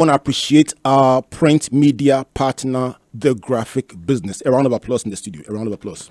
want to appreciate our print media partner, The Graphic Business. A round of applause in the studio. A round of applause.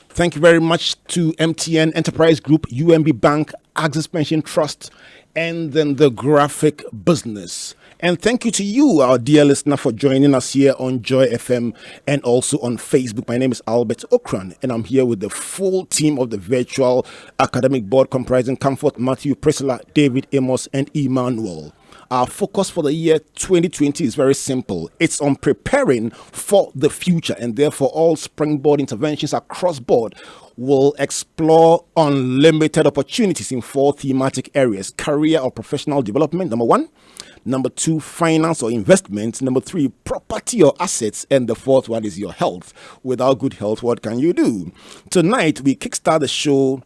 Thank you very much to MTN Enterprise Group, UMB Bank, Axis Pension Trust, and then The Graphic Business. And thank you to you, our dear listener, for joining us here on Joy FM and also on Facebook. My name is Albert Okran, and I'm here with the full team of the virtual academic board comprising Comfort, Matthew, Priscilla, David, Amos, and Emmanuel. Our focus for the year 2020 is very simple. It's on preparing for the future, and therefore all Springboard interventions across board will explore unlimited opportunities in 4 thematic areas: career or professional development, number 1. Number 2, finance or investment. Number 3, property or assets. And the 4th one is your health. Without good health, what can you do? Tonight, we kickstart the show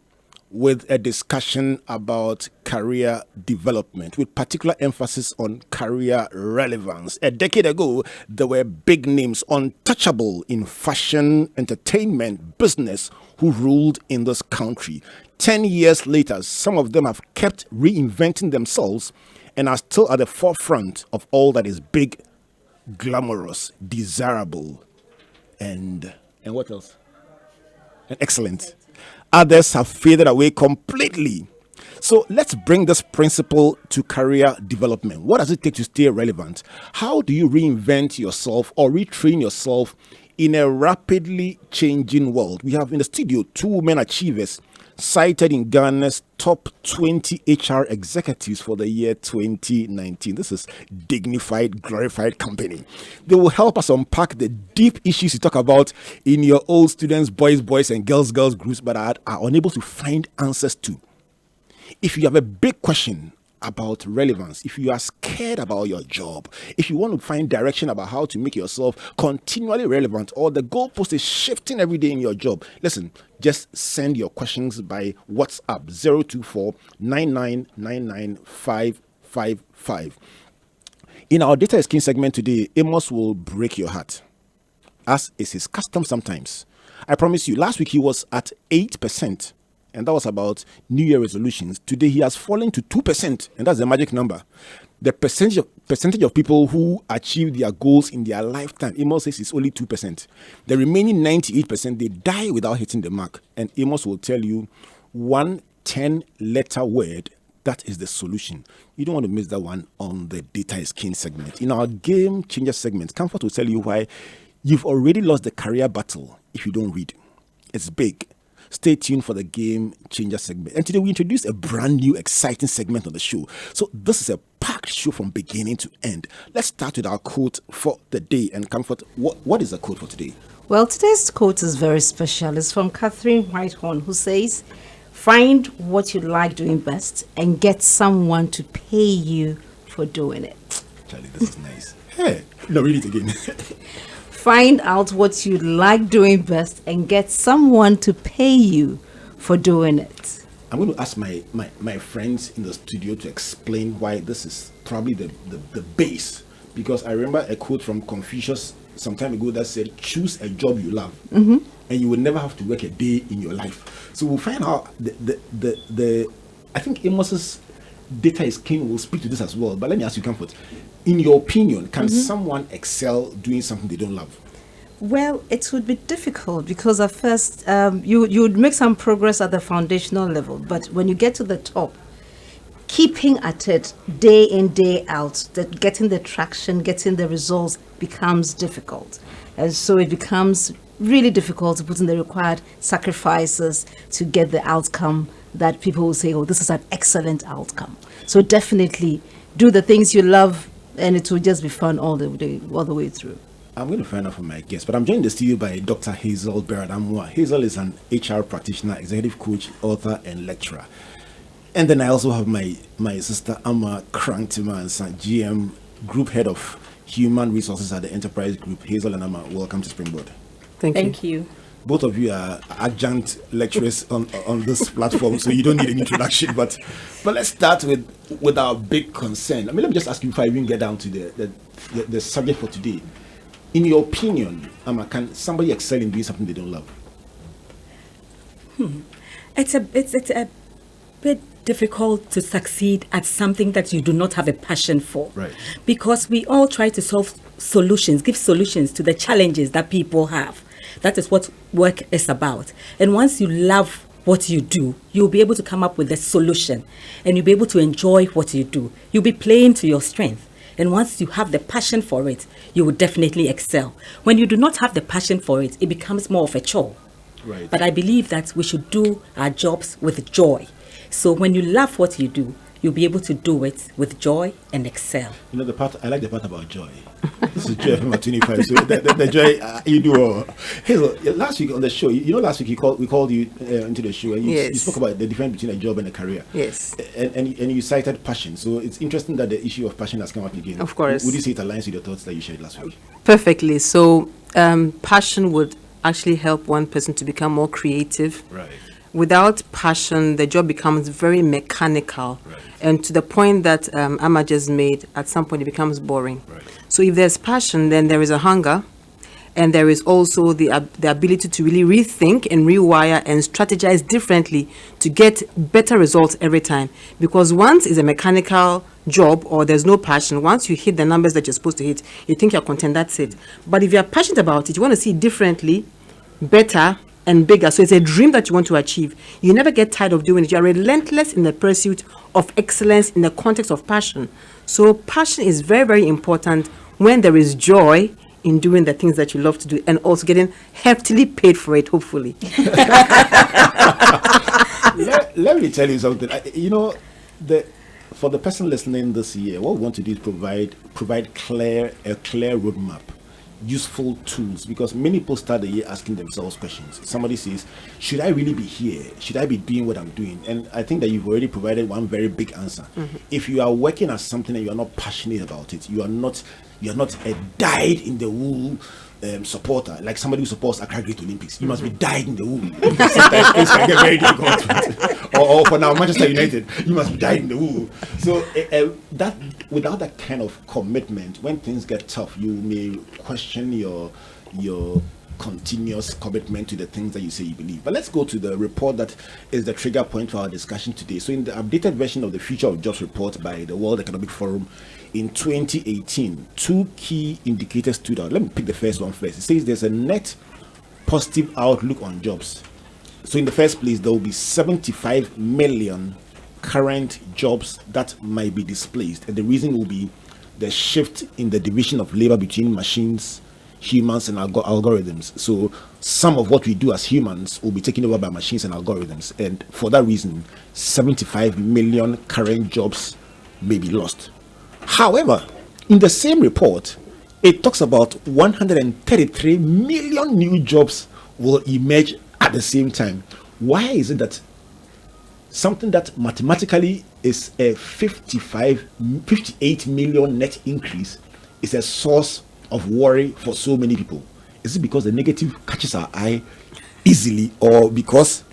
with a discussion about career development, with particular emphasis on career relevance. A decade ago, there were big names, untouchable in fashion, entertainment, business, who ruled in this country. 10 years later, some of them have kept reinventing themselves and are still at the forefront of all that is big, glamorous, desirable, and what else? And excellent. Others have faded away completely. So let's bring this principle to career development. What does it take to stay relevant? How do you reinvent yourself or retrain yourself in a rapidly changing world? We have in the studio 2 women achievers cited in Ghana's top 20 HR executives for the year 2019. This is dignified, glorified company. They will help us unpack the deep issues you talk about in your old students, boys, and girls groups, but are unable to find answers to. If you have a big question about relevance, if you are scared about your job, if you want to find direction about how to make yourself continually relevant, or the goalpost is shifting every day in your job, listen, just send your questions by WhatsApp 024-9999-555. In our Data is King segment today, Amos will break your heart, as is his custom sometimes. I promise you, last week he was at 8%. And that was about New Year resolutions. Today, he has fallen to 2%, and that's the magic number. The percentage of people who achieve their goals in their lifetime, Amos says, is only 2%. The remaining 98%, they die without hitting the mark. And Amos will tell you one 10-letter word, that is the solution. You don't want to miss that one on the Data is King segment. In our Game Changer segment, Comfort will tell you why you've already lost the career battle if you don't read. It's big. Stay tuned for the Game Changer segment. And today we introduce a brand new, exciting segment on the show. So this is a packed show from beginning to end. Let's start with our quote for the day. And Comfort, what is the quote for today? Well, today's quote is very special. It's from Catherine Whitehorn, who says, "Find what you like doing best and get someone to pay you for doing it." Charlie, this is nice. Hey, no, read it again. Find out what you like doing best and get someone to pay you for doing it. I'm going to ask my friends in the studio to explain why this is probably the base. Because I remember a quote from Confucius some time ago that said, choose a job you love, and you will never have to work a day in your life. So we'll find out I think Amos's Data is King will speak to this as well. But let me ask you, Comfort. In your opinion, can someone excel doing something they don't love? Well, it would be difficult because at first you would make some progress at the foundational level. But when you get to the top, keeping at it day in, day out, getting the traction, getting the results becomes difficult. And so it becomes really difficult to put in the required sacrifices to get the outcome that people will say, oh, this is an excellent outcome. So definitely do the things you love, and it will just be fun all the way through. I'm going to find out from my guest, but I'm joined in the studio by Dr. Hazel Beradamwa. Hazel is an HR practitioner, executive coach, author, and lecturer. And then I also have my sister, Amma Kranktiman, GM, Group Head of Human Resources at the Enterprise Group. Hazel and Amma, welcome to Springboard. Thank you. Both of you are adjunct lecturers on this platform, so you don't need an introduction. But let's start with our big concern. I mean, let me just ask you before I even get down to the subject for today. In your opinion, Amma, can somebody excel in doing something they don't love? It's a bit difficult to succeed at something that you do not have a passion for. Right. Because we all try to solve solutions, give solutions to the challenges that people have. That is what work is about. And once you love what you do, you'll be able to come up with a solution and you'll be able to enjoy what you do. You'll be playing to your strength. And once you have the passion for it, you will definitely excel. When you do not have the passion for it, it becomes more of a chore. Right. But I believe that we should do our jobs with joy. So when you love what you do, you'll be able to do it with joy and excel. You know, I like the part about joy. This is joy number 25. So the joy you do. Hazel, last week on the show, last week we called you into the show, and you spoke about the difference between a job and a career. Yes. And you cited passion. So it's interesting that the issue of passion has come up again. Of course. Would you say it aligns with your thoughts that you shared last week? Perfectly. So passion would actually help one person to become more creative. Right. Without passion, the job becomes very mechanical. Right. And to the point that Amma just made, at some point it becomes boring. Right. So if there's passion, then there is a hunger. And there is also the ability to really rethink and rewire and strategize differently to get better results every time. Because once it's a mechanical job or there's no passion, once you hit the numbers that you're supposed to hit, you think you're content, that's it. But if you're passionate about it, you want to see it differently, better, and bigger. So it's a dream that you want to achieve. You never get tired of doing it. You're relentless in the pursuit of excellence in the context of passion. So passion is very, very important when there is joy in doing the things that you love to do and also getting heftily paid for it, hopefully. Let me tell you something. For the person listening this year, what we want to do is provide a clear roadmap, useful tools, because many people start the year asking themselves questions. Somebody says, should I really be here? Should I be doing what I'm doing? And I think that you've already provided one very big answer. Mm-hmm. If you are working at something and you are not passionate about it, you are not a dyed in the wool supporter, like somebody who supports Accra Great Olympics. You must be dyed in the wool. Sometimes things can get very difficult. or for now, Manchester United, you must be dyed in the wool. So that without that kind of commitment, when things get tough, you may question your continuous commitment to the things that you say you believe. But let's go to the report that is the trigger point for our discussion today. So in the updated version of the Future of Jobs report by the World Economic Forum in 2018, two key indicators stood out. Let me pick the first one first. It says there's a net positive outlook on jobs. So in the first place, there will be 75 million current jobs that might be displaced. And the reason will be the shift in the division of labor between machines, humans, and algorithms. So some of what we do as humans will be taken over by machines and algorithms. And for that reason, 75 million current jobs may be lost. However, in the same report, it talks about 133 million new jobs will emerge at the same time. Why is it that something that mathematically is a 58 million net increase is a source of worry for so many people? Is it because the negative catches our eye easily, or because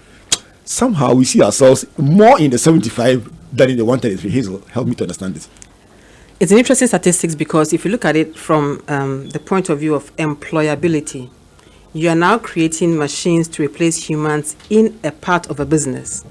somehow we see ourselves more in the 75 than in the 133? Hazel, help me to understand this. It's an interesting statistics because if you look at it from the point of view of employability, you are now creating machines to replace humans in a part of a business.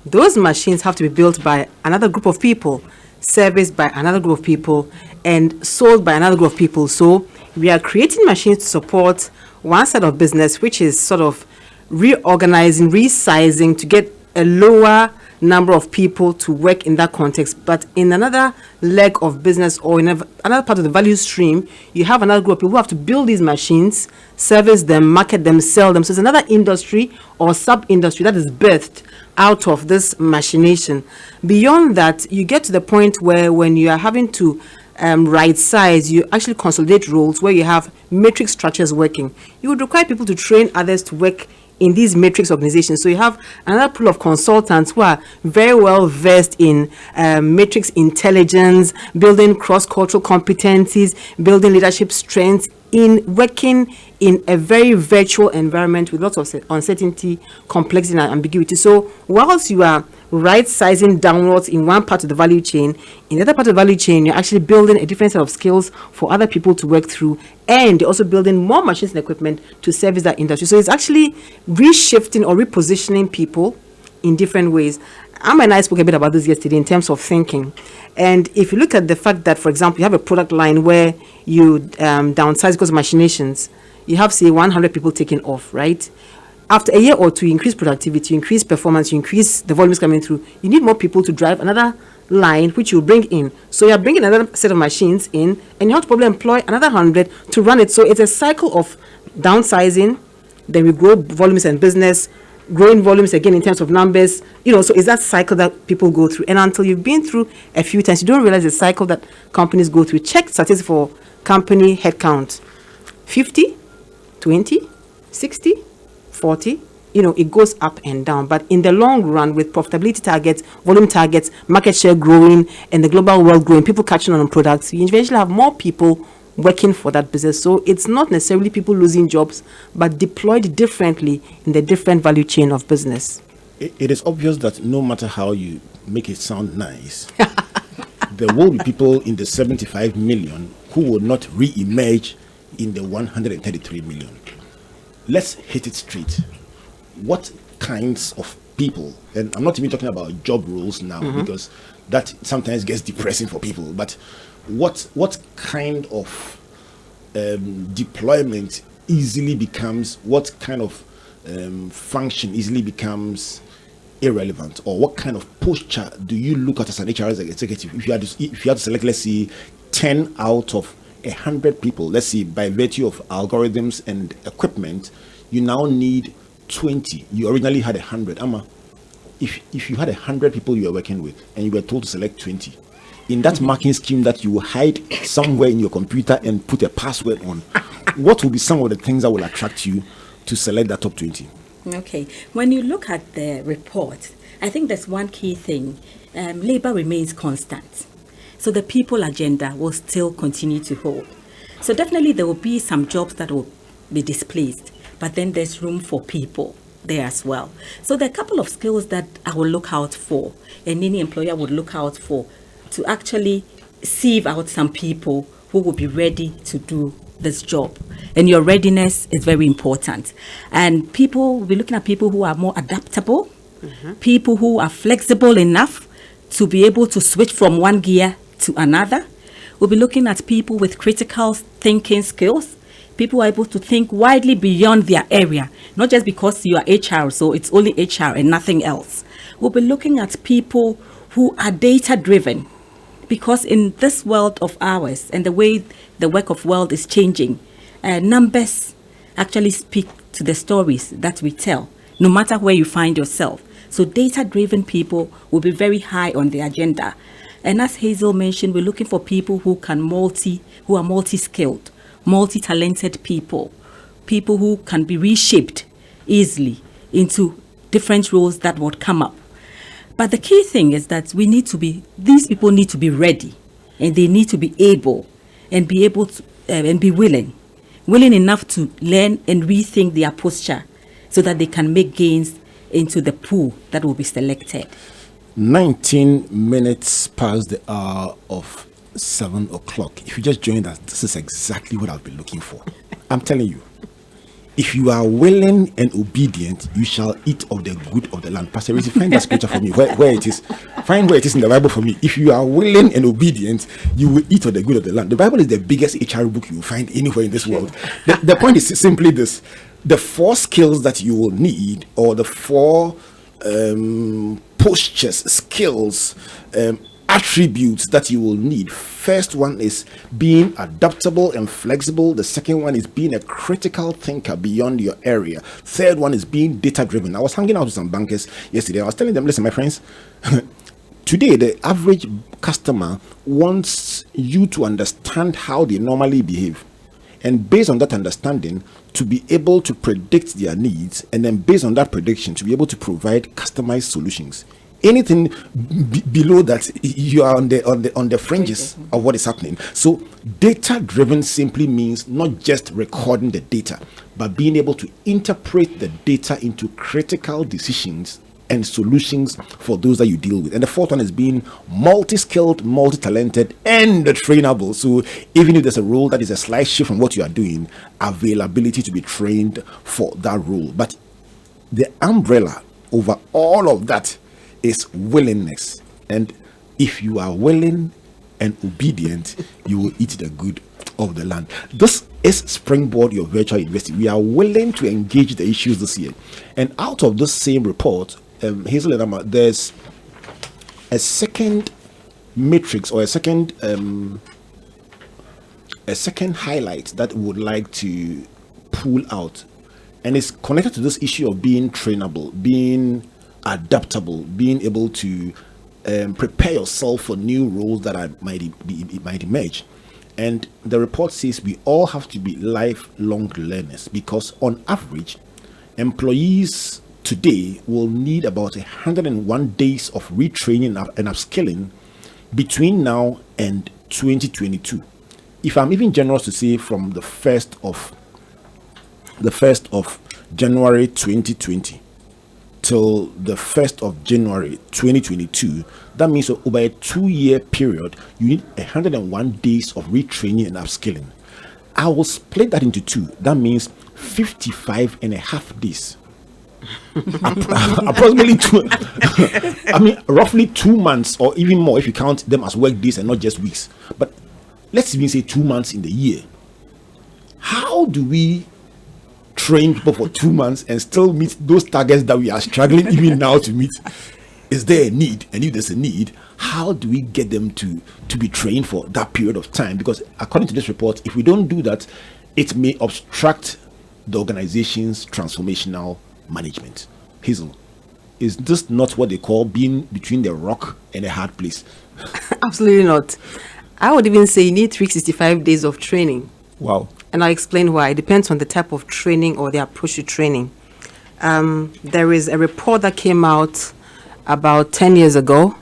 Those machines have to be built by another group of people, serviced by another group of people, and sold by another group of people. So we are creating machines to support one side of business, which is sort of reorganizing, resizing to get a lower number of people to work in that context. But in another leg of business or in another part of the value stream, you have another group of people who have to build these machines, service them, market them, sell them. So it's another industry or sub-industry that is birthed out of this machination. Beyond that, you get to the point where when you are having to right size, you actually consolidate roles where you have matrix structures working. You would require people to train others to work in these matrix organizations. So you have another pool of consultants who are very well versed in matrix intelligence, building cross-cultural competencies, building leadership strengths, in working in a very virtual environment with lots of uncertainty, complexity, and ambiguity. So whilst you are right-sizing downwards in one part of the value chain, in the other part of the value chain, you're actually building a different set of skills for other people to work through, and you're also building more machines and equipment to service that industry. So it's actually reshifting or repositioning people in different ways. Amma and I spoke a bit about this yesterday in terms of thinking. And if you look at the fact that, for example, you have a product line where you downsize because of machinations, you have, say, 100 people taking off, right? After a year or two, you increase productivity, you increase performance, you increase the volumes coming through. You need more people to drive another line, which you bring in. So you're bringing another set of machines in, and you have to probably employ another 100 to run it. So it's a cycle of downsizing, then we grow volumes and business, growing volumes again in terms of numbers, so it's that cycle that people go through. And until you've been through a few times, you don't realize the cycle that companies go through. Check statistics for company headcount. 50, 20, 60, 40, it goes up and down. But in the long run, with profitability targets, volume targets, market share growing, and the global world growing, people catching on products, you eventually have more people working for that business. So it's not necessarily people losing jobs, but deployed differently in the different value chain of business. It is obvious that no matter how you make it sound nice, there will be people in the 75 million who will not re-emerge in the 133 million. Let's hit it straight. What kinds of people, and I'm not even talking about job roles now, because that sometimes gets depressing for people, but what kind of deployment easily becomes, what kind of function easily becomes irrelevant, or what kind of posture do you look at as an HR executive if you had to select, let's say, 10 out of 100 people, let's see, by virtue of algorithms and equipment, you now need 20. You originally had 100. Amma, if you had 100 people you were working with and you were told to select 20, in that marking scheme that you hide somewhere in your computer and put a password on, what will be some of the things that will attract you to select that top 20? Okay. When you look at the report, I think there's one key thing. Labor remains constant. So the people agenda will still continue to hold. So definitely there will be some jobs that will be displaced, but then there's room for people there as well. So there are a couple of skills that I will look out for, and any employer would look out for, to actually sieve out some people who will be ready to do this job. And your readiness is very important. And people will be looking at people who are more adaptable, people who are flexible enough to be able to switch from one gear to another. We'll be looking at people with critical thinking skills, people who are able to think widely beyond their area, not just because you are HR, so it's only HR and nothing else. We'll be looking at people who are data driven, because in this world of ours and the way the work of world is changing, numbers actually speak to the stories that we tell, no matter where you find yourself. So data-driven people will be very high on the agenda. And as Hazel mentioned, we're looking for people who are multi-skilled, multi-talented people who can be reshaped easily into different roles that would come up. But the key thing is that these people need to be ready, and they need to be able and be willing enough to learn and rethink their posture so that they can make gains into the pool that will be selected. 19 minutes past the hour of 7 o'clock. If you just joined us, this is exactly what I've been looking for. I'm telling you. If you are willing and obedient, you shall eat of the good of the land. Pastor Risi, find that scripture for me, where it is. Find where it is in the Bible for me. If you are willing and obedient, you will eat of the good of the land. The Bible is the biggest HR book you will find anywhere in this world. The point is simply this. The 4 skills that you will need, or the 4 postures, skills, attributes that you will need. First one is being adaptable and flexible. The second one is being a critical thinker beyond your area. Third one is being data driven. I was hanging out with some bankers yesterday. I was telling them, listen, my friends, today the average customer wants you to understand how they normally behave, and based on that understanding, to be able to predict their needs, and then based on that prediction, to be able to provide customized solutions. Anything below that, you are on the fringes of what is happening. So data driven simply means not just recording the data, but being able to interpret the data into critical decisions and solutions for those that you deal with. And the fourth one is being multi-skilled, multi-talented, and trainable. So even if there's a role that is a slight shift from what you are doing, availability to be trained for that role. But the umbrella over all of that is willingness. And if you are willing and obedient, you will eat the good of the land. This is Springboard, your virtual university. We are willing to engage the issues this year. And out of this same report, Hazel and Amma, there's a second matrix or a second highlight that we would like to pull out, and it's connected to this issue of being trainable, being adaptable, being able to prepare yourself for new roles that might emerge. And the report says we all have to be lifelong learners, because on average, employees today will need about 101 days of retraining and upskilling between now and 2022. If I'm even generous to say from the 1st of January 2020 till the 1st of January 2022, that means over a 2-year period, you need 101 days of retraining and upskilling. I will split that into two. That means 55 and a half days. Approximately roughly 2 months, or even more if you count them as work days and not just weeks. But let's even say 2 months in the year. How do we train people for 2 months and still meet those targets that we are struggling even now to meet? Is there a need? And if there's a need, how do we get them to be trained for that period of time? Because according to this report, if we don't do that, it may obstruct the organization's transformational management. Hazel, is this not what they call being between the rock and a hard place? Absolutely not. I would even say you need 365 days of training. Wow. And I'll explain why. It depends on the type of training or the approach to training. There is a report that came out about 10 years ago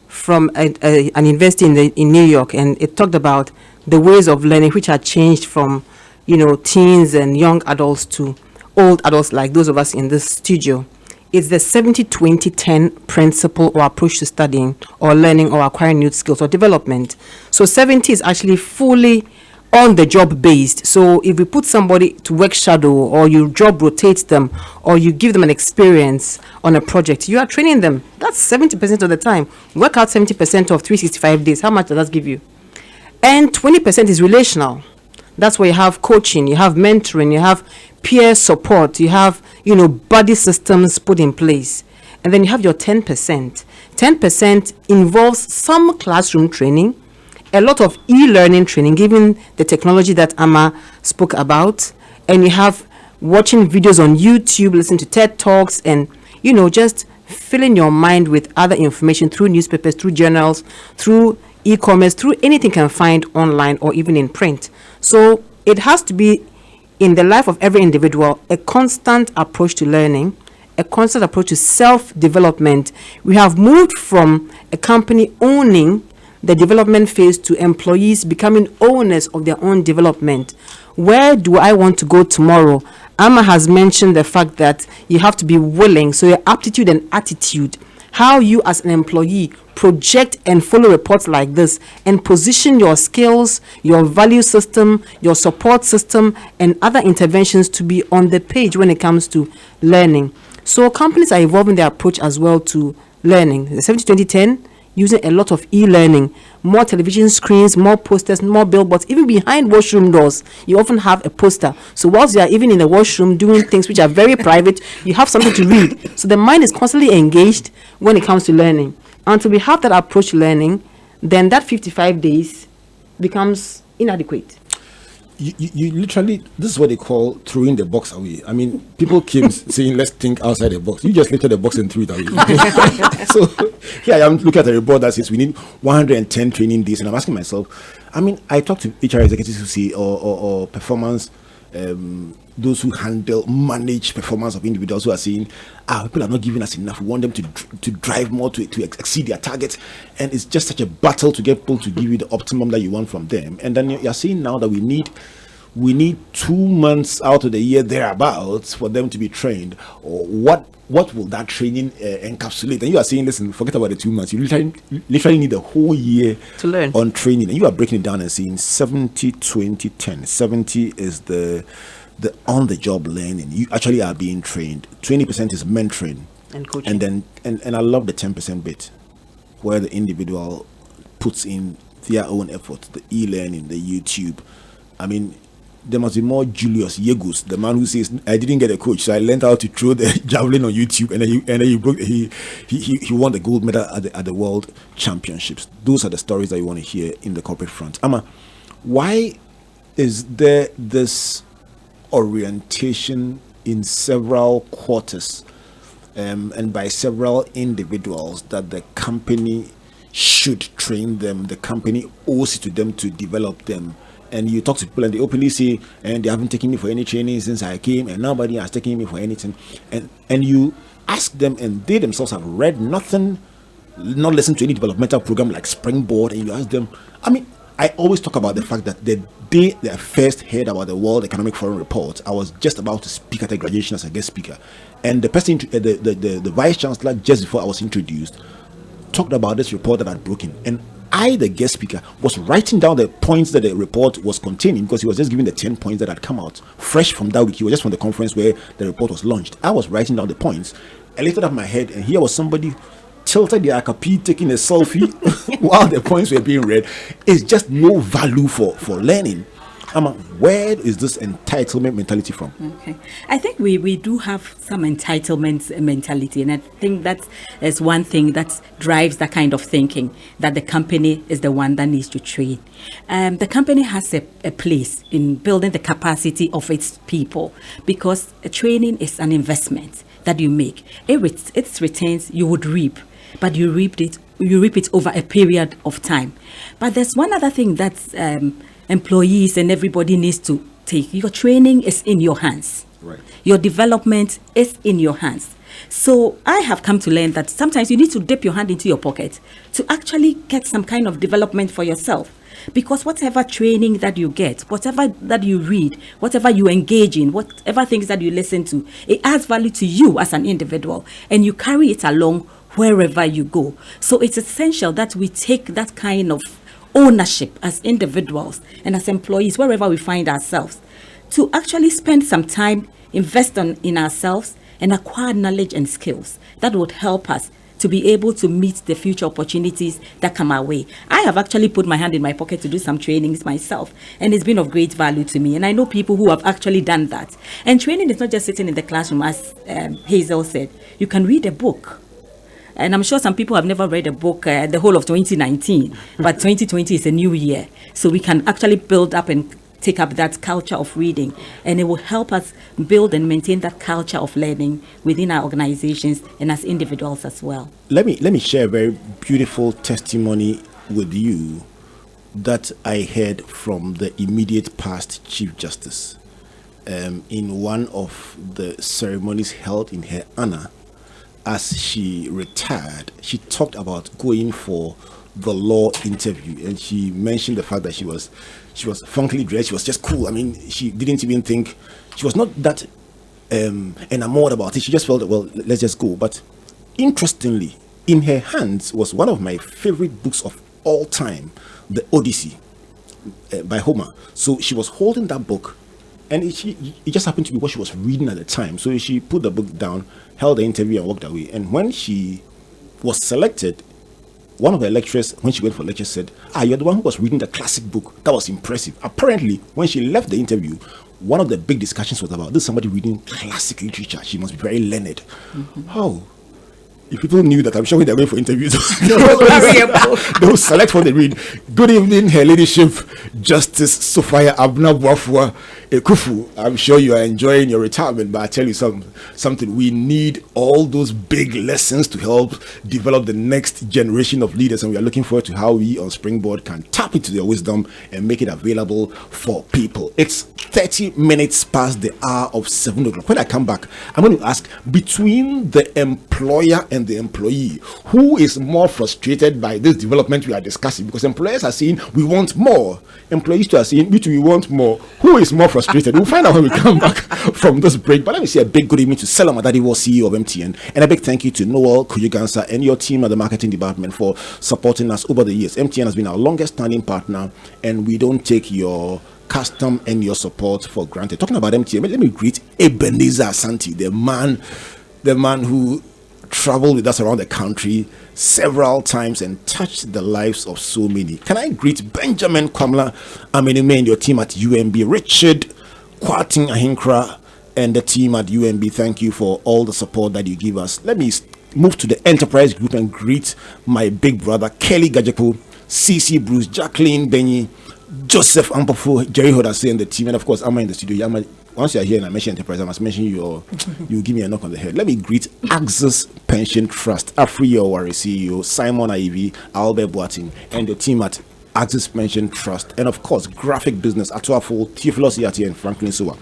from an university in New York, and it talked about the ways of learning which are changed from, teens and young adults to old adults like those of us in this studio. It's the 70-20-10 principle or approach to studying or learning or acquiring new skills or development. So 70 is actually fully on the job based. So if we put somebody to work shadow, or you job rotate them, or you give them an experience on a project, you are training them. That's 70% of the time. Work out 70% of 365 days. How much does that give you? And 20% is relational. That's where you have coaching, you have mentoring, you have peer support, you have, buddy systems put in place. And then you have your 10%. 10% involves some classroom training, a lot of e-learning training, given the technology that Amma spoke about. And you have watching videos on YouTube, listening to TED Talks, and, just filling your mind with other information through newspapers, through journals, through e-commerce, through anything you can find online or even in print. So it has to be, in the life of every individual, a constant approach to learning, a constant approach to self-development. We have moved from a company owning the development phase to employees becoming owners of their own development. Where do I want to go tomorrow? Amma has mentioned the fact that you have to be willing, so your aptitude and attitude, how you as an employee project and follow reports like this and position your skills, your value system, your support system, and other interventions to be on the page when it comes to learning. So companies are evolving their approach as well to learning. The 70-20-10, using a lot of e-learning, more television screens, more posters, more billboards. Even behind washroom doors, you often have a poster. So whilst you are even in the washroom doing things which are very private, you have something to read. So the mind is constantly engaged when it comes to learning. Until we have that approach to learning, then that 55 days becomes inadequate. You literally, this is what they call throwing the box away. I mean, people keep saying, let's think outside the box. You just lifted the box and threw it away. So here I am looking at a report that says we need 110 training days. And I'm asking myself, I talk to HR executives who say, or performance, those who manage performance of individuals, who are saying, people are not giving us enough. We want them to drive more, to exceed their targets. And it's just such a battle to get people to give you the optimum that you want from them. And then you're saying now that we need 2 months out of the year thereabouts for them to be trained. Or what will that training encapsulate? And you are saying, listen, forget about the 2 months. You literally need a whole year to learn on training. And you are breaking it down and saying 70-20-10. 70 is the on-the-job learning. You actually are being trained. 20% is mentoring. And coaching. And then and I love the 10% bit where the individual puts in their own effort, the e-learning, the YouTube. I mean, there must be more Julius Yegus, the man who says, I didn't get a coach, so I learned how to throw the javelin on YouTube, and he won the gold medal at the World Championships. Those are the stories that you want to hear in the corporate front. Amma, why is there this orientation in several quarters and by several individuals that the company should train them, the company owes it to them to develop them? And you talk to people and they openly say, and they haven't taken me for any training since I came, and nobody has taken me for anything. And you ask them, and they themselves have read nothing, not listened to any developmental program like Springboard, and you ask them. I mean, I always talk about the fact that the day that I first heard about the World Economic Forum report, I was just about to speak at a graduation as a guest speaker, and the person, the vice chancellor, just before I was introduced, talked about this report that had broken, and I, the guest speaker, was writing down the points that the report was containing, because he was just giving the 10 points that had come out fresh from that week. He was just from the conference where the report was launched. I was writing down the points. I lifted up my head, and here was somebody tilted the akapi taking a selfie while the points were being read. It's just no value for learning. Where is this entitlement mentality from? Okay, I think we do have some entitlement mentality, and I think that is one thing that drives that kind of thinking, that the company is the one that needs to train. The company has a place in building the capacity of its people, because training is an investment that you make. Its returns you would reap, but you reap it over a period of time. But there's one other thing that's employees and everybody needs to take. Your training is in your hands. Right. Your development is in your hands. So I have come to learn that sometimes you need to dip your hand into your pocket to actually get some kind of development for yourself. Because whatever training that you get, whatever that you read, whatever you engage in, whatever things that you listen to, it adds value to you as an individual, and you carry it along wherever you go. So it's essential that we take that kind of ownership as individuals and as employees, wherever we find ourselves, to actually spend some time, invest in ourselves, and acquire knowledge and skills that would help us to be able to meet the future opportunities that come our way. I have actually put my hand in my pocket to do some trainings myself, and it's been of great value to me. And I know people who have actually done that. And training is not just sitting in the classroom, as Hazel said. You can read a book. And I'm sure some people have never read a book the whole of 2019, but 2020 is a new year. So we can actually build up and take up that culture of reading, and it will help us build and maintain that culture of learning within our organizations and as individuals as well. Let me share a very beautiful testimony with you that I heard from the immediate past Chief Justice in one of the ceremonies held in her honor. As she retired, she talked about going for the law interview, and she mentioned the fact that she was funkily dressed. She was just cool. I mean, she didn't even think, she was not that enamored about it. She just felt, well, let's just go. But interestingly, in her hands was one of my favorite books of all time, The Odyssey by Homer. So she was holding that book, and it just happened to be what she was reading at the time. So she put the book down, held the interview, and walked away. And when she was selected, one of her lecturers, when she went for lecture, said, you're the one who was reading the classic book. That was impressive. Apparently, when she left the interview, one of the big discussions was about this: somebody reading classic literature. She must be very learned. Mm-hmm. How? If people knew that, I'm sure when they're going for interviews, they will select what they read. Good evening, Her Ladyship, Justice Sophia Abna Buafua Ekufu. I'm sure you are enjoying your retirement, but I tell you something. We need all those big lessons to help develop the next generation of leaders, and we are looking forward to how we on Springboard can tap into their wisdom and make it available for people. It's 30 minutes past the hour of 7 o'clock. When I come back, I'm going to ask, between the employer and the employee, who is more frustrated by this development we are discussing? Because employers are saying we want more, employees too are saying we want more. Who is more frustrated? We'll find out when we come back from this break. But let me say a big good evening to Selam Adadiwo, CEO of MTN, and a big thank you to Noel Kuyugansa and your team at the marketing department for supporting us over the years. MTN has been our longest standing partner, and we don't take your custom and your support for granted. Talking about MTN, let me greet Ebenezer Asante, the man who traveled with us around the country several times and touched the lives of so many. Can I greet Benjamin Kwamla Amenime and your team at UMB, Richard Kwating Ahinkra and the team at UMB. Thank you for all the support that you give us. Let me move to the enterprise group and greet my big brother Kelly Gajepo, CC Bruce, Jacqueline Benny, Joseph Ampofo, Jerry Hodase and the team, and of course Amma in the studio. Once you're here and I mention enterprise, I must mention you, or you give me a knock on the head. Let me greet Access Pension Trust, Afri Yowari CEO, Simon Ivy, Albert Boating, and the team at Access Pension Trust, and of course Graphic Business, Atuafo, Theophilus Yati, and Franklin Suwa.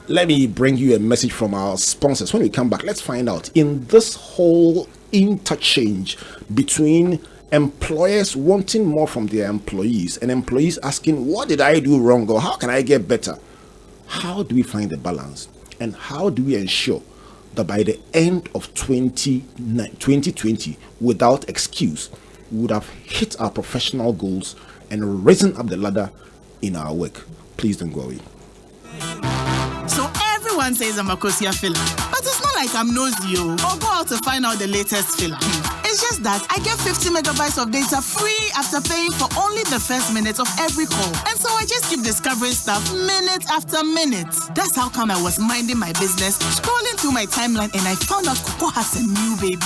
Let me bring you a message from our sponsors. When we come back, let's find out, in this whole interchange between employers wanting more from their employees and employees asking, what did I do wrong, or how can I get better? How do we find the balance, and how do we ensure that by the end of 2020, without excuse, we would have hit our professional goals and risen up the ladder in our work? Please don't go away. So everyone says I'm a Kosia filler, but it's not like I'm nosy or go out to find out the latest filler. It's just that I get 50 megabytes of data free after paying for only the first minute of every call. And so I just keep discovering stuff minute after minute. That's how come I was minding my business, scrolling through my timeline, and I found out Coco has a new baby.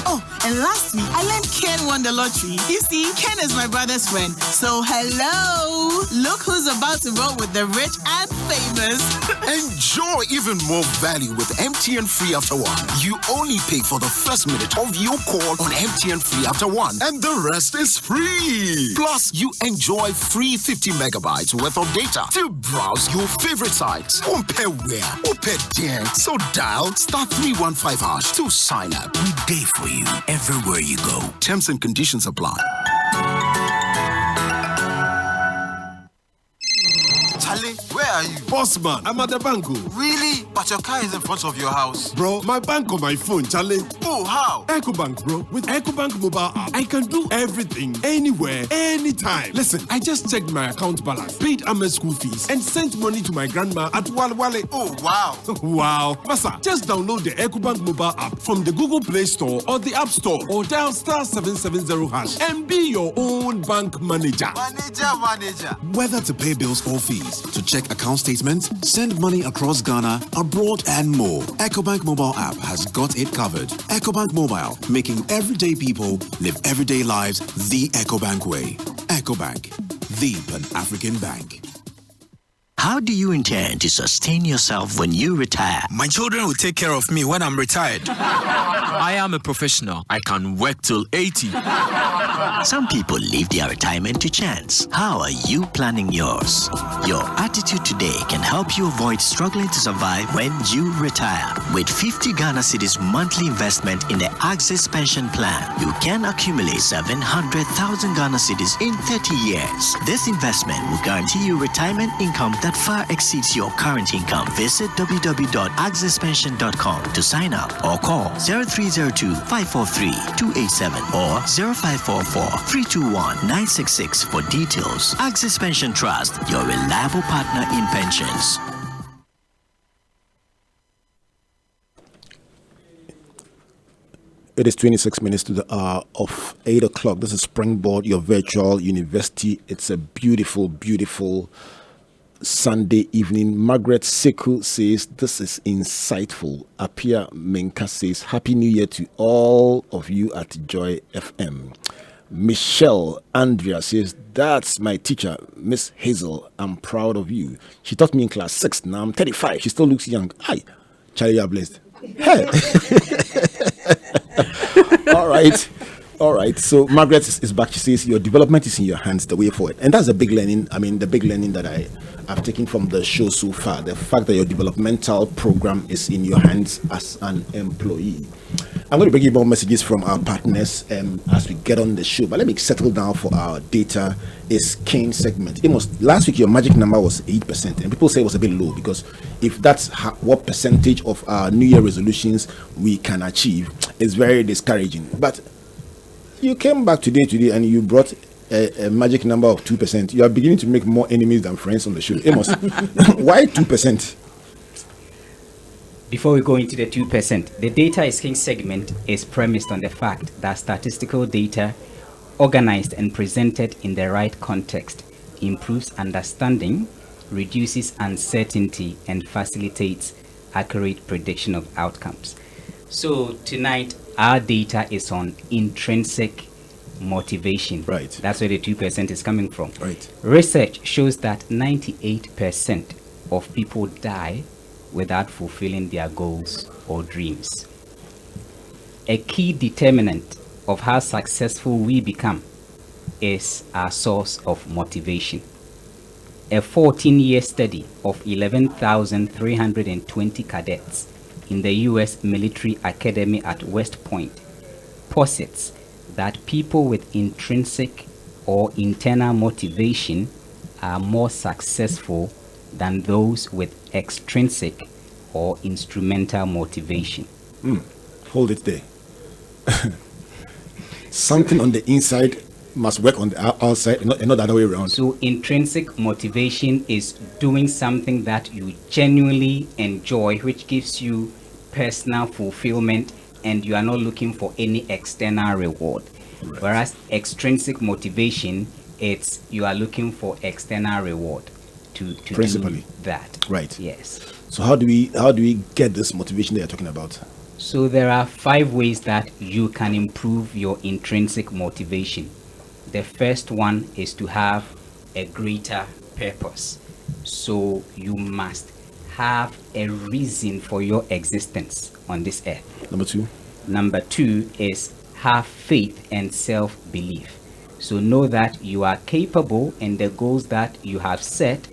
Oh, and last week I learned Ken won the lottery. You see, Ken is my brother's friend. So hello, look who's about to roll with the rich and famous. Enjoy even more value with MTN Free After One. You only pay for the first minute of your call on MTN Free After One, and the rest is free. Plus, you enjoy free 50 megabytes worth of data to browse your favorite sites. Compare where, compare there. So dial *315# to sign up. We day for you everywhere you go. Terms and conditions apply. Charlie, where are you? Boss man, I'm at the bank. Really? But your car is in front of your house. Bro, my bank on my phone, Charlie. Oh, how? EcoBank, bro. With EcoBank mobile app, I can do everything, anywhere, anytime. Listen, I just checked my account balance, paid Ahmed's school fees, and sent money to my grandma at Walwale. Oh, wow. Wow. Masa, just download the EcoBank mobile app from the Google Play Store or the App Store, or dial *770# and be your own bank manager. Manager. Whether to pay bills or fees, to check account statements, send money across Ghana, abroad, and more, EcoBank mobile app has got it covered. EcoBank Mobile, making everyday people live everyday lives the EcoBank way. EcoBank, the Pan-African bank. How do you intend to sustain yourself when you retire? My children will take care of me when I'm retired. I am a professional. I can work till 80. Some people leave their retirement to chance. How are you planning yours? Your attitude today can help you avoid struggling to survive when you retire. With 50 Ghana Cedis monthly investment in the Access Pension Plan, you can accumulate 700,000 Ghana Cedis in 30 years. This investment will guarantee you retirement income that far exceeds your current income. Visit www.accesspension.com to sign up or call 0302-543-287 or 0544-321-966 for details. Access Pension Trust, your reliable partner in pensions. It is 26 minutes to the hour of 8 o'clock. This is Springboard, your virtual university. It's a beautiful, beautiful Sunday evening. Margaret Seku says, this is insightful. Apia Menka says, Happy New Year to all of you at Joy FM. Michelle Andrea says, that's my teacher, Miss Hazel. I'm proud of you. She taught me in class 6. Now I'm 35. She still looks young. Hi, Charlie, you are blessed. Hey. All right. So Margaret is back. She says, your development is in your hands, the way forward. And that's a big learning. I mean, the big learning that I've taken from the show so far. The fact that your developmental program is in your hands as an employee. I'm going to bring you more messages from our partners as we get on the show. But let me settle down for our data is king segment. Last week, your magic number was 8%. And people say it was a bit low, because if that's what percentage of our New Year resolutions we can achieve, it's very discouraging. But you came back today and you brought a magic number of 2%. You are beginning to make more enemies than friends on the show. Amos, why 2%? Before we go into the 2%, the data is king segment is premised on the fact that statistical data organized and presented in the right context improves understanding, reduces uncertainty, and facilitates accurate prediction of outcomes. So tonight, our data is on intrinsic motivation. Right. That's where the 2% is coming from. Right. Research shows that 98% of people die without fulfilling their goals or dreams. A key determinant of how successful we become is our source of motivation. A 14-year study of 11,320 cadets in the U.S. Military Academy at West Point posits that people with intrinsic or internal motivation are more successful than those with extrinsic or instrumental motivation. Hold it there. Something on the inside must work on the outside, and not the other way around. So intrinsic motivation is doing something that you genuinely enjoy, which gives you personal fulfillment, and you are not looking for any external reward. Right. Whereas extrinsic motivation, it's you are looking for external reward to Principally. do that. Right. Yes. So how do we get this motivation that you're talking about? So there are 5 ways that you can improve your intrinsic motivation. The first one is to have a greater purpose. So you must have a reason for your existence on this earth. Number two is have faith and self-belief. So know that you are capable, and the goals that you have set,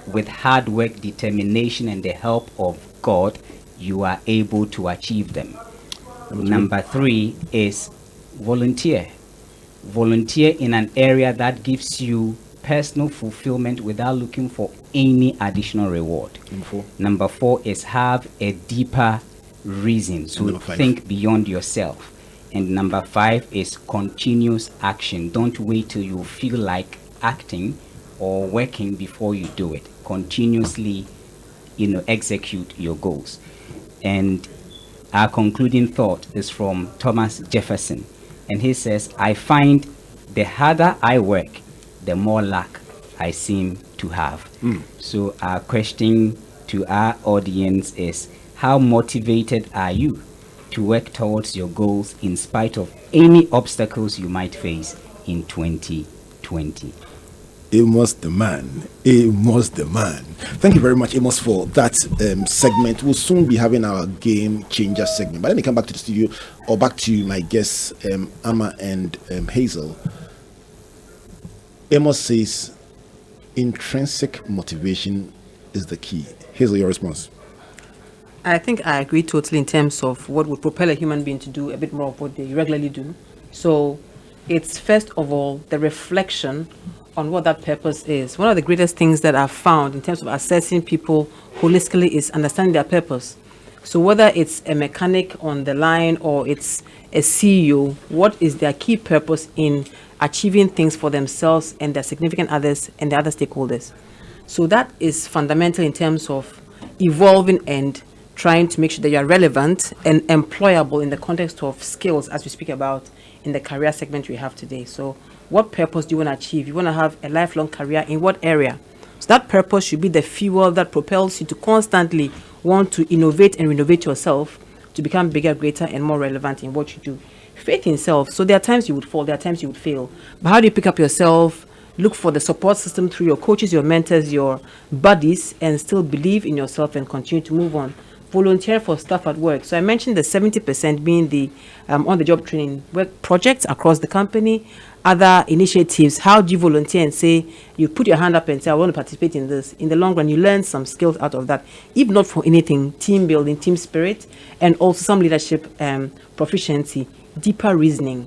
with hard work, determination, and the help of God, you are able to achieve them. Number 3 is volunteer. Volunteer in an area that gives you personal fulfillment without looking for any additional reward. Number 4 is have a deeper reason. So think beyond yourself. And number 5 is continuous action. Don't wait till you feel like acting or working before you do it. Continuously, execute your goals. And our concluding thought is from Thomas Jefferson. And he says, I find the harder I work, the more luck I seem to have. So our question to our audience is, how motivated are you to work towards your goals in spite of any obstacles you might face in 2020? Amos the man. Amos the man. Thank you very much, Amos, for that segment. We'll soon be having our game changer segment. But let me come back to the studio, or back to my guests, Amma and Hazel. Amos says intrinsic motivation is the key. Hazel, your response? I think I agree totally in terms of what would propel a human being to do a bit more of what they regularly do. So it's first of all the reflection on what that purpose is. One of the greatest things that I've found in terms of assessing people holistically is understanding their purpose. So whether it's a mechanic on the line or it's a CEO, what is their key purpose in achieving things for themselves and their significant others and the other stakeholders? So that is fundamental in terms of evolving and trying to make sure that you are relevant and employable in the context of skills, as we speak about in the career segment we have today. So what purpose do you want to achieve? You want to have a lifelong career in what area? So that purpose should be the fuel that propels you to constantly want to innovate and renovate yourself to become bigger, greater, and more relevant in what you do. Faith in self. So there are times you would fall, there are times you would fail. But how do you pick up yourself, look for the support system through your coaches, your mentors, your buddies, and still believe in yourself and continue to move on? Volunteer for stuff at work. So I mentioned the 70% being the on-the-job training work projects across the company, other initiatives. How do you volunteer and say, you put your hand up and say, I want to participate in this? In the long run, you learn some skills out of that. If not for anything, team building, team spirit, and also some leadership proficiency, deeper reasoning.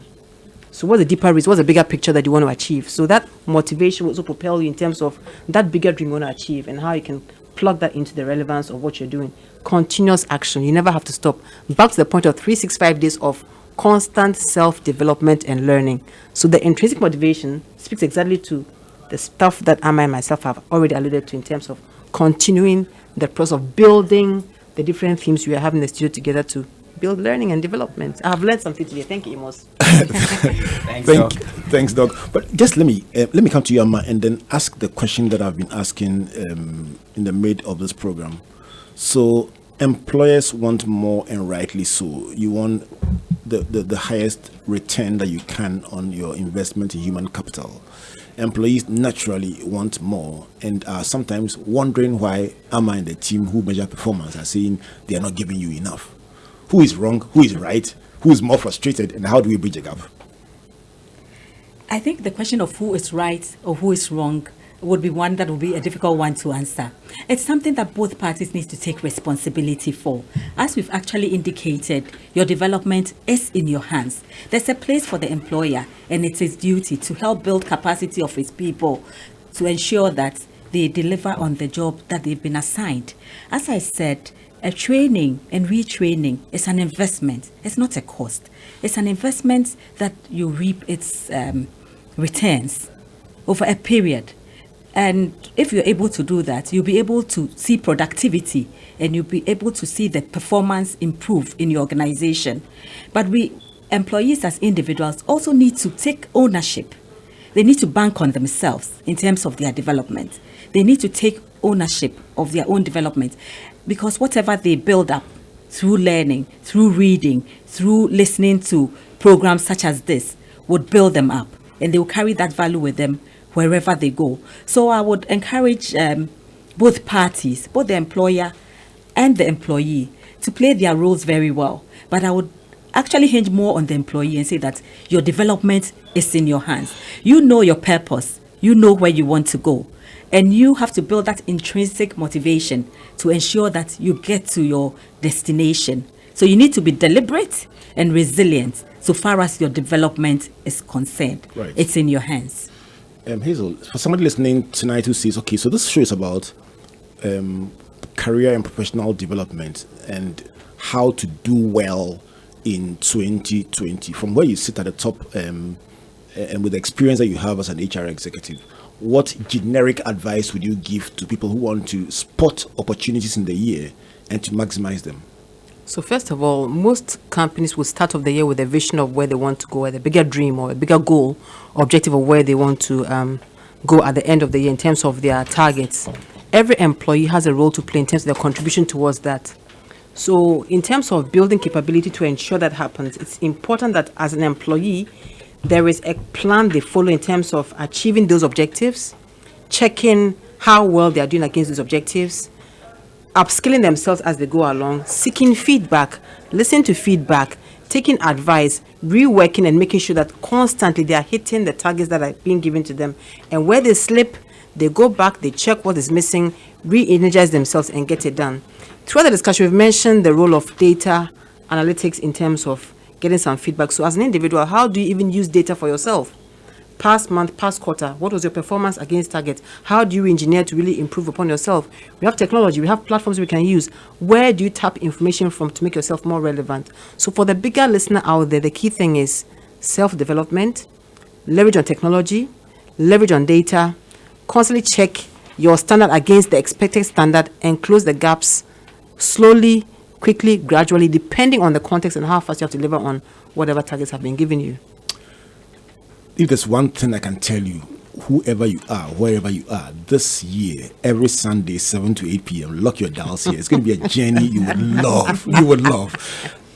So what's the deeper reason? What's the bigger picture that you want to achieve? So that motivation will also propel you in terms of that bigger dream you want to achieve and how you can plug that into the relevance of what you're doing. Continuous action. You never have to stop. Back to the point of 365 days of constant self-development and learning. So the intrinsic motivation speaks exactly to the stuff that Amma and myself have already alluded to in terms of continuing the process of building the different themes we are having in the studio together to build learning and development. I have learned something today. Thank you, Amos. Thanks, Doc. But just let me come to you, Amma, and then ask the question that I've been asking in the mid of this program. So employers want more, and rightly so. You want the highest return that you can on your investment in human capital. Employees naturally want more and are sometimes wondering why Amma and the team who measure performance are saying they are not giving you enough. Who is wrong? Who is right? Who is more frustrated? And how do we bridge the gap? I think the question of who is right or who is wrong would be one that would be a difficult one to answer. It's something that both parties need to take responsibility for. As we've actually indicated, your development is in your hands. There's a place for the employer, and it's his duty to help build capacity of his people to ensure that they deliver on the job that they've been assigned. As I said, a training and retraining is an investment. It's not a cost. It's an investment that you reap its returns over a period. And if you're able to do that, you'll be able to see productivity and you'll be able to see the performance improve in your organization. But we employees as individuals also need to take ownership. They need to bank on themselves in terms of their development. They need to take ownership of their own development, because whatever they build up through learning, through reading, through listening to programs such as this would build them up, and they will carry that value with them wherever they go. So I would encourage both parties, both the employer and the employee, to play their roles very well. But I would actually hinge more on the employee and say that your development is in your hands. You know your purpose. You know where you want to go. And you have to build that intrinsic motivation to ensure that you get to your destination. So you need to be deliberate and resilient so far as your development is concerned. Right. It's in your hands. Hazel, for somebody listening tonight who says, okay, so this show is about career and professional development and how to do well in 2020, from where you sit at the top and with the experience that you have as an HR executive, what generic advice would you give to people who want to spot opportunities in the year and to maximize them? So first of all, most companies will start off the year with a vision of where they want to go, a bigger dream or a bigger goal or objective of where they want to go at the end of the year in terms of their targets. Every employee has a role to play in terms of their contribution towards that. So in terms of building capability to ensure that happens, it's important that as an employee, there is a plan they follow in terms of achieving those objectives, checking how well they are doing against those objectives, upskilling themselves as they go along, seeking feedback, listening to feedback, taking advice, reworking and making sure that constantly they are hitting the targets that are being given to them. And where they slip, they go back, they check what is missing, re-energize themselves and get it done. Throughout the discussion, we've mentioned the role of data analytics in terms of getting some feedback. So as an individual, how do you even use data for yourself? Past month, past quarter, what was your performance against target? How do you engineer to really improve upon yourself? We have technology, we have platforms we can use. Where do you tap information from to make yourself more relevant? So for the bigger listener out there, the key thing is self-development, leverage on technology, leverage on data, constantly check your standard against the expected standard and close the gaps slowly, quickly, gradually, depending on the context and how fast you have to deliver on whatever targets have been given you. If there's one thing I can tell you, whoever you are, wherever you are, this year, every Sunday, 7 to 8 p.m., lock your dials here. It's going to be a journey you would love. You would love.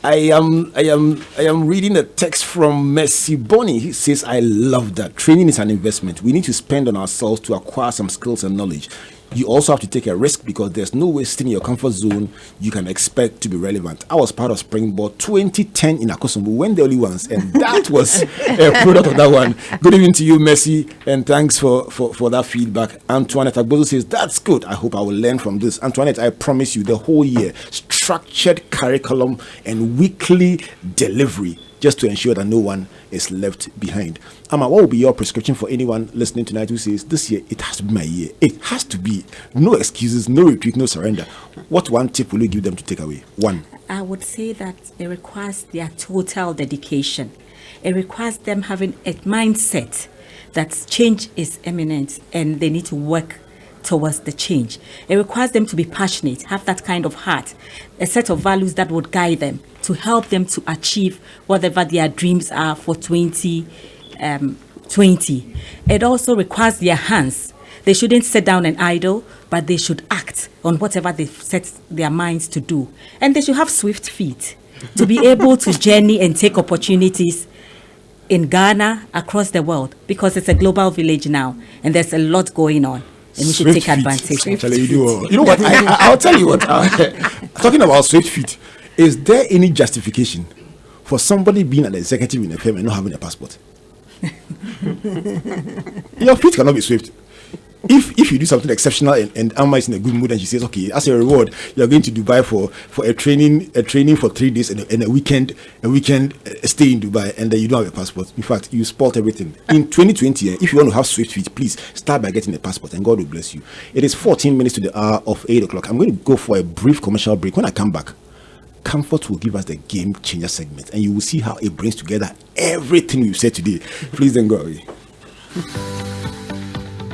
I am reading a text from Mercy Bonnie. He says, I love that. Training is an investment. We need to spend on ourselves to acquire some skills and knowledge. You also have to take a risk because there's no way sitting in your comfort zone you can expect to be relevant. I was part of Springboard 2010 in Akosombo. We were the only ones, and that was a product of that one. Good evening to you, Mercy, and thanks for that feedback. Antoinette Agbozo says, that's good. I hope I will learn from this. Antoinette, I promise you the whole year, structured curriculum and weekly delivery just to ensure that no one is left behind. Amma, what will be your prescription for anyone listening tonight who says, this year, it has to be my year. It has to be. No excuses, no retreat, no surrender. What one tip will you give them to take away? One. I would say that it requires their total dedication. It requires them having a mindset that change is imminent and they need to work towards the change. It requires them to be passionate, have that kind of heart, a set of values that would guide them to help them to achieve whatever their dreams are for 2020. It also requires their hands. They shouldn't sit down and idle, but they should act on whatever they've set their minds to do. And they should have swift feet to be able to journey and take opportunities in Ghana, across the world, because it's a global village now, and there's a lot going on, and we should take advantage. You know what? I'll tell you what. Talking about swift feet, is there any justification for somebody being an executive in a firm and not having a passport? Your feet cannot be swift. If you do something exceptional and Amma is in a good mood and she says, okay, as a reward, you're going to Dubai for a training for 3 days and a weekend stay in Dubai, and then you don't have a passport. In fact, you spoiled everything. In 2020, if you want to have swift feet, please start by getting a passport and God will bless you. It is 14 minutes to the hour of 8 o'clock. I'm going to go for a brief commercial break. When I come back, Comfort will give us the game changer segment, and you will see how it brings together everything we've said today. Please don't go away.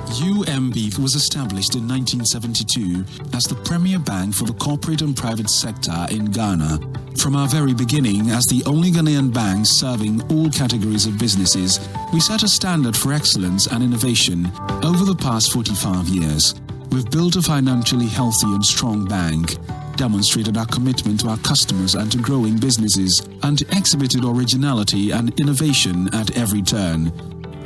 UMB was established in 1972 as the premier bank for the corporate and private sector in Ghana. From our very beginning, as the only Ghanaian bank serving all categories of businesses, we set a standard for excellence and innovation over the past 45 years. We've built a financially healthy and strong bank, demonstrated our commitment to our customers and to growing businesses, and exhibited originality and innovation at every turn.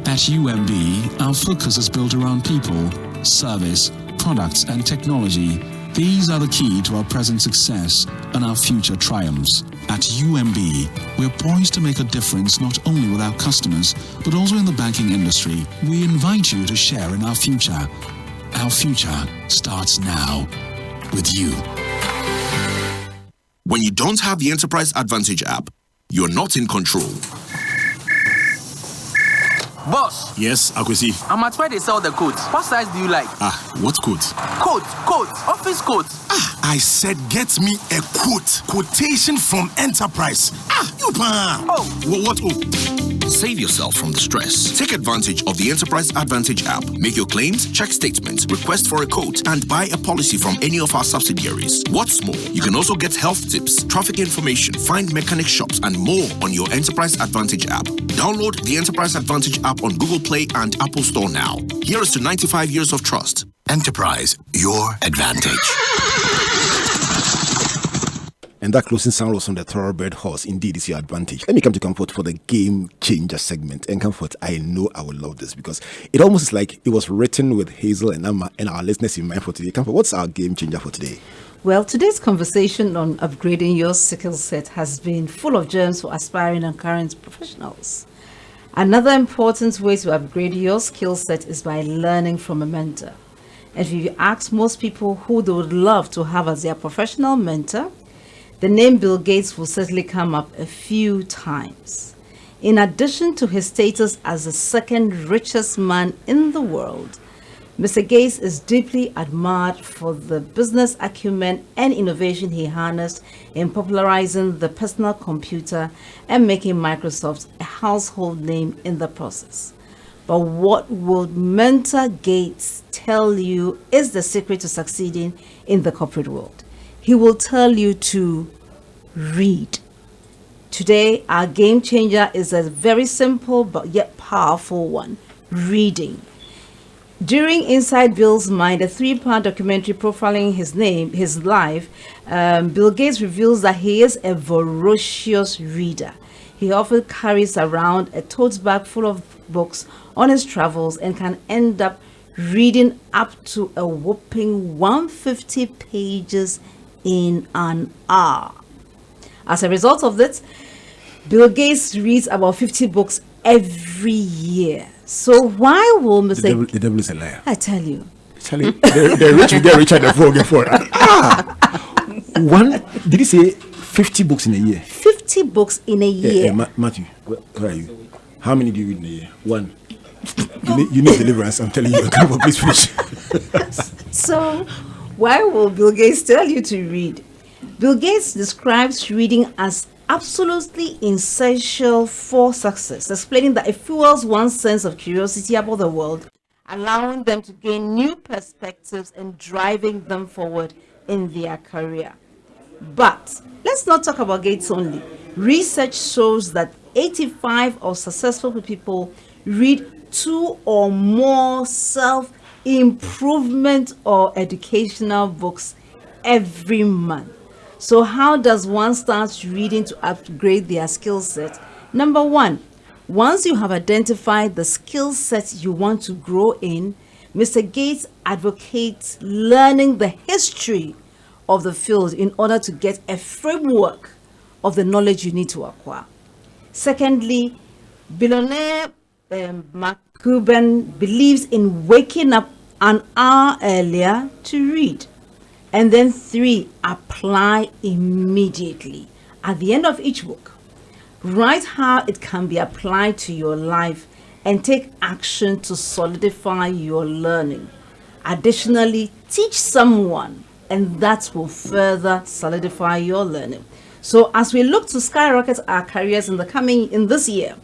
At UMB, our focus is built around people, service, products, and technology. These are the key to our present success and our future triumphs. At UMB, we're poised to make a difference not only with our customers, but also in the banking industry. We invite you to share in our future. Our future starts now with you. When you don't have the Enterprise Advantage app, you're not in control. Boss. Yes, Akwesi. I'm at where they sell the coats. What size do you like? What coat? Coat. Office coat. I said get me a quote. Quotation from Enterprise. You pan. What? Save yourself from the stress. Take advantage of the Enterprise Advantage app. Make your claims, check statements, request for a quote, and buy a policy from any of our subsidiaries. What's more, you can also get health tips, traffic information, find mechanic shops, and more on your Enterprise Advantage app. Download the Enterprise Advantage app on Google Play and Apple Store now. Here is to 95 years of trust. Enterprise, your advantage. And that closing sound was from the thoroughbred horse. Indeed, it's your advantage. Let me come to Comfort for the game changer segment. And Comfort, I know I will love this because it almost is like it was written with Hazel and Amma and our listeners in mind for today. Comfort, what's our game changer for today? Well, today's conversation on upgrading your skill set has been full of gems for aspiring and current professionals. Another important way to upgrade your skill set is by learning from a mentor. And if you ask most people who they would love to have as their professional mentor, the name Bill Gates will certainly come up a few times. In addition to his status as the second richest man in the world, Mr. Gates is deeply admired for the business acumen and innovation he harnessed in popularizing the personal computer and making Microsoft a household name in the process. But what will Mentor Gates tell you is the secret to succeeding in the corporate world? He will tell you to read. Today, our game changer is a very simple but yet powerful one: reading. During Inside Bill's Mind, a 3-part documentary profiling his life, Bill Gates reveals that he is a voracious reader. He often carries around a tote bag full of books on his travels and can end up reading up to a whopping 150 pages in an hour. As a result of this, Bill Gates reads about 50 books every year. So why will Mr. The devil is a liar. I tell you. Charlie, the rich will get richer than the poor. Did he say 50 books in a year? 50 books in a year. Matthew, where are you? How many do you read in a year? One. You need deliverance, I'm telling you. Come on, please finish. So, why will Bill Gates tell you to read? Bill Gates describes reading as absolutely essential for success, explaining that it fuels one's sense of curiosity about the world allowing them to gain new perspectives and driving them forward in their career. But let's not talk about gates only. Research shows that 85% of successful people read 2 or more self-improvement or educational books every month. So how does one start reading to upgrade their skill set? Number 1, once you have identified the skill sets you want to grow in, Mr. Gates advocates learning the history of the field in order to get a framework of the knowledge you need to acquire. Secondly, billionaire Mark Cuban believes in waking up an hour earlier to read. And then 3, apply immediately. At the end of each book, write how it can be applied to your life and take action to solidify your learning. Additionally, teach someone, and that will further solidify your learning. So as we look to skyrocket our careers in this year,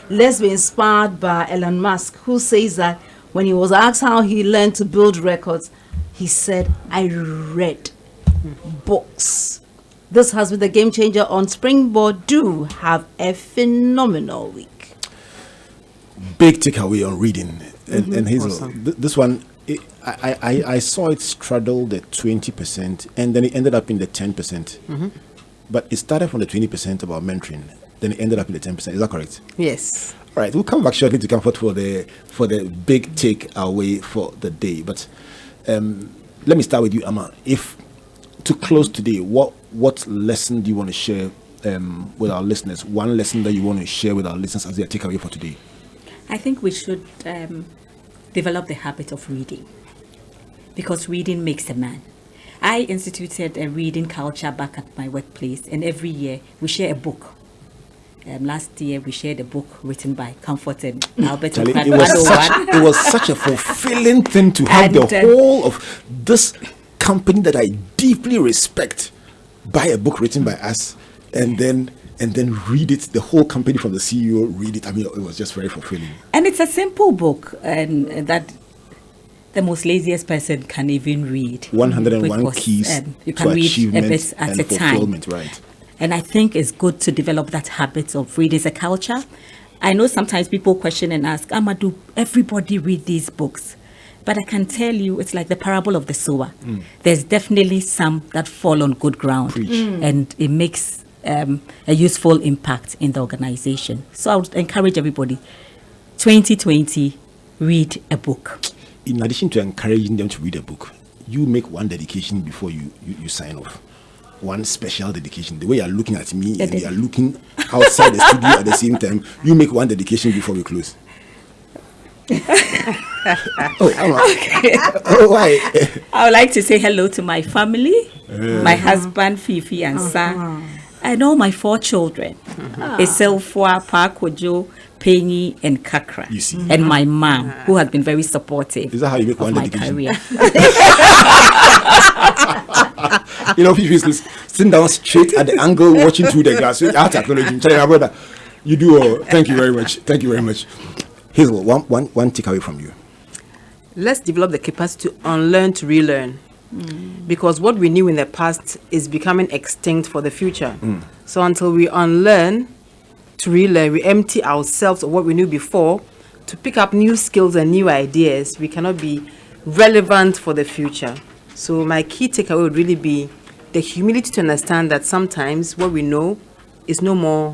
let's be inspired by Elon Musk, who says that when he was asked how he learned to build records, he said, I read books. This has been the Game Changer on Springboard. Do have a phenomenal week. Big takeaway on reading. And Hazel, Awesome. This one, I saw it straddled at 20%, and then it ended up in the 10%. But it started from the 20% about mentoring, then it ended up in the 10%. Is that correct? Yes. All right, we'll come back shortly to Comfort for the big takeaway for the day. But let me start with you, Amma. If to close today, what lesson do you want to share with our listeners? One lesson that you want to share with our listeners as their takeaway for today? I think we should develop the habit of reading, because reading makes a man. I instituted a reading culture back at my workplace, and every year we share a book. Last year we shared a book written by Comfort and Albert. Charlie, it was such a fulfilling thing to have the whole of this company that I deeply respect buy a book written by us, and then read it. The whole company from the CEO read it. I mean, it was just very fulfilling. And it's a simple book, and that the most laziest person can even read. 101 because, keys you to can read achievement a bit at and a fulfillment, time. right? And I think it's good to develop that habit of reading as a culture. I know sometimes people question and ask, Amma, do everybody read these books? But I can tell you, it's like the parable of the sower. There's definitely some that fall on good ground, and it makes a useful impact in the organization. So I would encourage everybody, 2020, read a book. In addition to encouraging them to read a book, you make one dedication before you sign off. One special dedication. The way you're looking at me and you're looking outside the studio at the same time, you make one dedication before we close. Why? I would like to say hello to my family, my husband, Fifi and Sa, and all my 4 children, Eselfwa, Pakojo, Penny, and Kakra. You see. And my mom, who has been very supportive. Is that how you make one my dedication? career. You know, Fifi is sitting down straight at the angle, watching through the glass. I have to acknowledge him. Tell you, my brother, you do. Thank you very much. Thank you very much. Hazel, one takeaway from you. Let's develop the capacity to unlearn to relearn. Because what we knew in the past is becoming extinct for the future. So until we unlearn to relearn, we empty ourselves of what we knew before to pick up new skills and new ideas, we cannot be relevant for the future. So my key takeaway would really be the humility to understand that sometimes what we know is no more,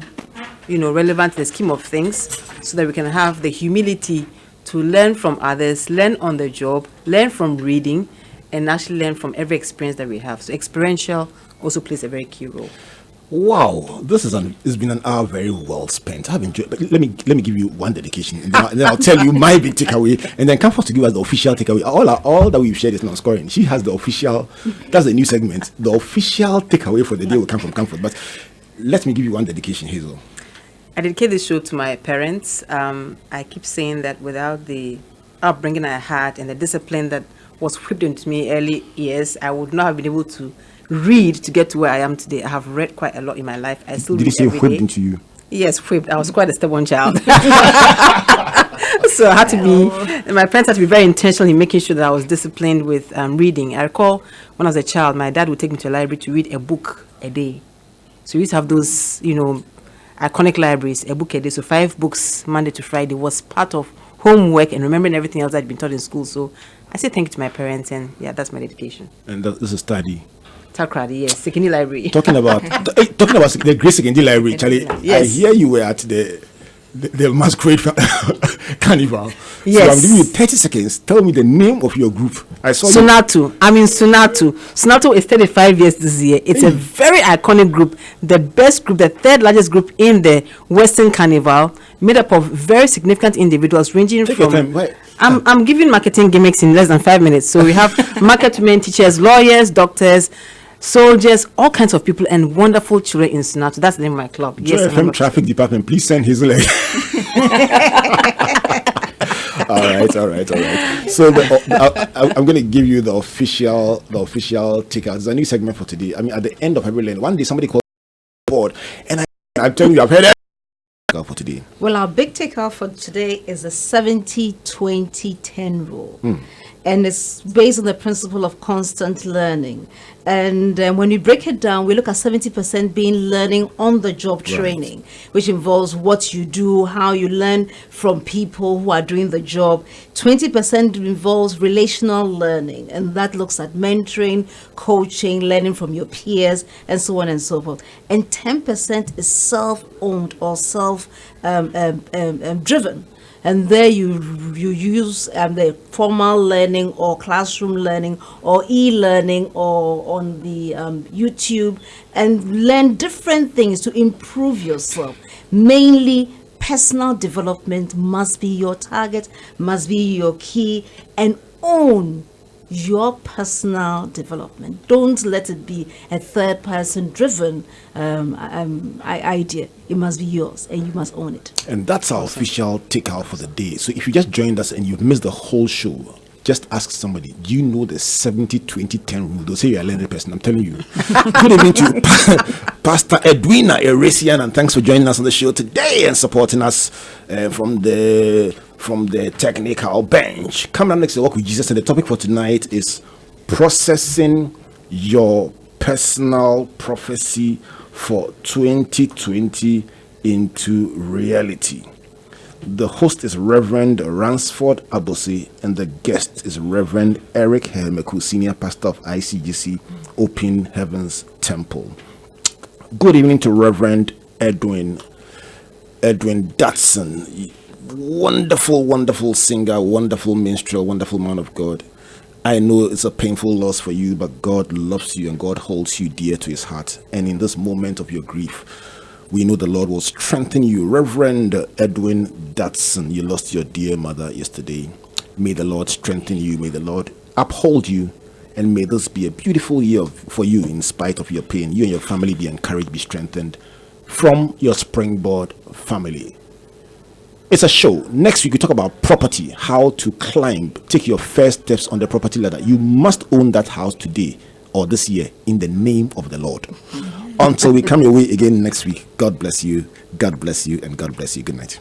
relevant in the scheme of things, so that we can have the humility to learn from others, learn on the job, learn from reading, and actually learn from every experience that we have. So experiential also plays a very key role. Wow, it's been an hour very well spent. I've enjoyed. But let me give you one dedication, and then I'll tell you my big takeaway, and then Comfort to give us the official takeaway. All that we've shared is not scoring. She has the official. That's the new segment. The official takeaway for the day will come from Comfort. But let me give you one dedication, Hazel. I dedicate this show to my parents. I keep saying that without the upbringing I had and the discipline that was whipped into me early years, I would not have been able to read to get to where I am today. I have read quite a lot in my life. I still Did read you say every whipped day. into you? Yes, whipped. I was quite a stubborn child. So I had to be, my parents had to be very intentional in making sure that I was disciplined with reading. I recall when I was a child, my dad would take me to a library to read a book a day. So we used to have those, iconic libraries, a book a day. So 5 books Monday to Friday was part of homework and remembering everything else I'd been taught in school. So I say thank you to my parents, and that's my dedication. And this is study. Takrady, yes, Sekini Library. Talking about the Great Sekini Library, Charlie. Yes. I hear you were at the masquerade carnival. Yes. So I'm giving you 30 seconds. Tell me the name of your group. I saw Sunatu. I'm in Sunatu. Sunatu is 35 years this year. It's a very iconic group, the best group, the 3rd largest group in the Western Carnival, made up of very significant individuals ranging Take from. Your time. Wait. I'm giving marketing gimmicks in less than 5 minutes. So we have market women, teachers, lawyers, doctors, soldiers, all kinds of people, and wonderful children in Sunatu. That's the name of my club. Yes, FM Traffic Department, please send his leg. All right. So I'm going to give you the official takeout. There's a new segment for today. I mean, at the end of every lane, one day somebody called board, and I'm telling you, I've heard it for today. Well, our big takeout for today is the 70-20-10 rule. And it's based on the principle of constant learning. And when we break it down, we look at 70% being learning on the job training, which involves what you do, how you learn from people who are doing the job. 20% involves relational learning, and that looks at mentoring, coaching, learning from your peers, and so on and so forth. And 10% is self-owned or self-driven. And there you use the formal learning or classroom learning or e-learning or on the YouTube, and learn different things to improve yourself. Mainly personal development must be your target, must be your key, and own your personal development. Don't let it be a third person driven idea. It must be yours, and you must own it. And that's our official takeout for the day. So if you just joined us and you've missed the whole show, just ask somebody, do you know the 70-20-10 rule? They'll say you're a learned person. I'm telling you. Good evening to Pastor Edwina Eresian, and thanks for joining us on the show today and supporting us from the technical bench. Come down next to Walk with Jesus, and the topic for tonight is processing your personal prophecy for 2020 into reality. The host is Reverend Ransford Abosi, and the guest is Reverend Eric Hermeku, Senior Pastor of ICGC Open Heavens Temple. Good evening to Reverend Edwin Datson. Wonderful singer, wonderful minstrel, wonderful man of God. I know it's a painful loss for you, but God loves you and God holds you dear to his heart. And in this moment of your grief, we know the Lord will strengthen you. Reverend Edwin Datson, you lost your dear mother yesterday. May the Lord strengthen you. May the Lord uphold you. And may this be a beautiful year for you in spite of your pain. You and your family be encouraged, be strengthened from your Springboard family. It's a show. Next week, we talk about property, how to take your first steps on the property ladder. You must own that house today or this year in the name of the Lord. Until we come your way again next week, God bless you, and God bless you. Good night.